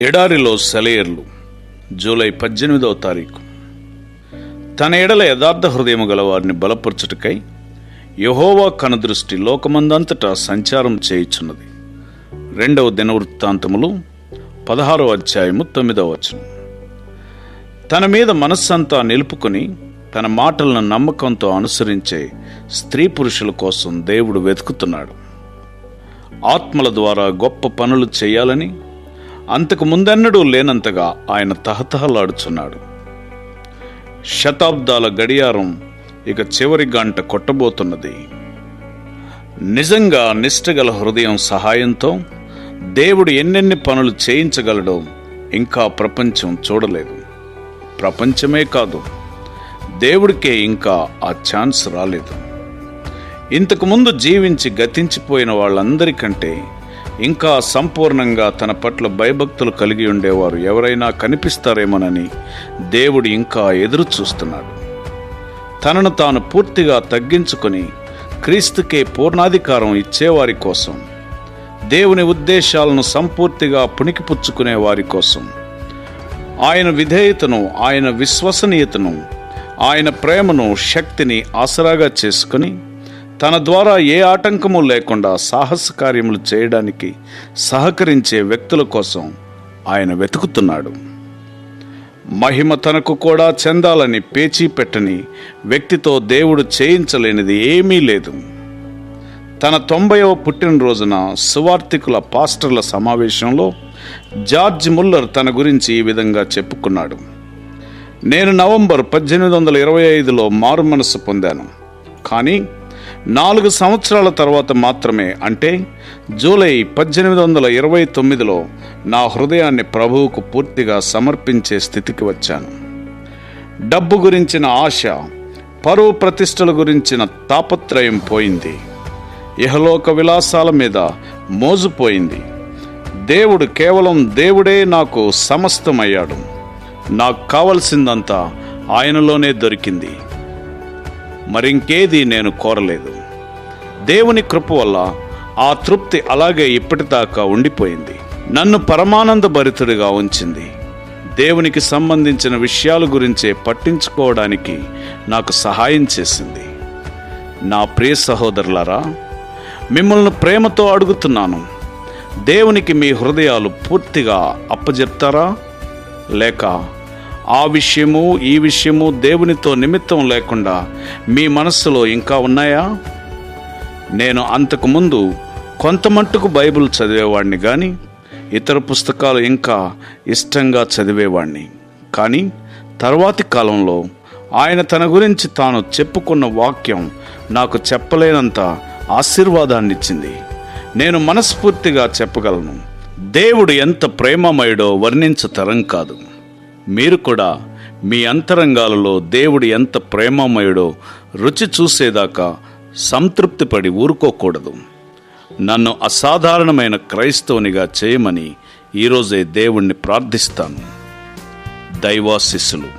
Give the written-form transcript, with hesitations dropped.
ఎడారిలో సెలయేర్లు. జూలై 18వ తారీఖు. తన ఎడల యథార్థ హృదయము గల వారిని బలపరచుటకై యెహోవా కనుదృష్టి లోకమందంతటా సంచారం చేయుచున్నది. 2వ దినవృత్తాంతములు 16వ అధ్యాయము 9వ వచనం. తన మీద మనస్సంతా నిలుపుకొని తన మాటలను నమ్మకంతో అనుసరించే స్త్రీ పురుషుల కోసం దేవుడు వెతుకుతున్నాడు. ఆత్మల ద్వారా గొప్ప పనులు చేయాలని అంతకు ముందెన్నడూ లేనంతగా ఆయన తహతహలాడుచున్నాడు. శతాబ్దాల గడియారం ఇక చివరి గంట కొట్టబోతున్నది. నిజంగా నిష్ఠగల హృదయం సహాయంతో దేవుడు ఎన్నెన్ని పనులు చేయించగలడో ఇంకా ప్రపంచం చూడలేదు. ప్రపంచమే కాదు, దేవుడికే ఇంకా ఆ ఛాన్స్ రాలేదు. ఇంతకుముందు జీవించి గతించిపోయిన వాళ్ళందరికంటే ఇంకా సంపూర్ణంగా తన పట్ల భయభక్తులు కలిగి ఉండేవారు ఎవరైనా కనిపిస్తారేమోనని దేవుడు ఇంకా ఎదురు చూస్తున్నాడు. తనను తాను పూర్తిగా తగ్గించుకొని క్రీస్తుకే పూర్ణాధికారం ఇచ్చేవారి కోసం, దేవుని ఉద్దేశాలను సంపూర్తిగా పుణికిపుచ్చుకునే వారి కోసం, ఆయన విధేయతను, ఆయన విశ్వసనీయతను, ఆయన ప్రేమను, శక్తిని ఆసరాగా చేసుకుని తన ద్వారా ఏ ఆటంకము లేకుండా సాహస కార్యములు చేయడానికి సహకరించే వ్యక్తుల కోసం ఆయన వెతుకుతున్నాడు. మహిమ తనకు కూడా చెందాలని పేచీ పెట్టని వ్యక్తితో దేవుడు చేయించలేనిది ఏమీ లేదు. తన 90వ పుట్టినరోజున సువార్థికుల పాస్టర్ల సమావేశంలో జార్జ్ ముల్లర్ తన గురించి ఈ విధంగా చెప్పుకున్నాడు. నేను నవంబర్ 1825లో మారు మనసు పొందాను, కానీ 4 సంవత్సరాల తర్వాత మాత్రమే, అంటే జూలై 1829లో నా హృదయాన్ని ప్రభువుకు పూర్తిగా సమర్పించే స్థితికి వచ్చాను. డబ్బు గురించిన ఆశ, పరువు ప్రతిష్టల గురించిన తాపత్రయం పోయింది. ఇహలోక విలాసాల మీద మోజుపోయింది. దేవుడు కేవలం దేవుడే నాకు సమస్తమయ్యాడు. నాకు కావలసిందంతా ఆయనలోనే దొరికింది. మరింకేది నేను కోరలేదు. దేవుని కృప వల్ల ఆ తృప్తి అలాగే ఇప్పటిదాకా ఉండిపోయింది. నన్ను పరమానంద భరితుడిగా ఉంచింది. దేవునికి సంబంధించిన విషయాల గురించే పట్టించుకోవడానికి నాకు సహాయం చేసింది. నా ప్రియ సహోదరులారా, మిమ్మల్ని ప్రేమతో అడుగుతున్నాను, దేవునికి మీ హృదయాలు పూర్తిగా అప్పజెప్తారా? లేక ఆ విషయము ఈ విషయము దేవునితో నిమిత్తం లేకుండా మీ మనస్సులో ఇంకా ఉన్నాయా? నేను అంతకుముందు కొంతమట్టుకు బైబిల్ చదివేవాడిని, కానీ ఇతర పుస్తకాలు ఇంకా ఇష్టంగా చదివేవాడిని. కానీ తర్వాతి కాలంలో ఆయన తన గురించి తాను చెప్పుకున్న వాక్యం నాకు చెప్పలేనంత ఆశీర్వాదాన్నిచ్చింది. నేను మనస్ఫూర్తిగా చెప్పగలను, దేవుడు ఎంత ప్రేమమయుడో వర్ణించతరం కాదు. మీరు కూడా మీ అంతరంగాలలో దేవుడు ఎంత ప్రేమమయుడో రుచి చూసేదాకా సంతృప్తిపడి ఊరుకోకూడదు. నన్ను అసాధారణమైన క్రైస్తవునిగా చేయమని ఈరోజే దేవుణ్ణి ప్రార్థిస్తాను. దైవాశీస్సులు.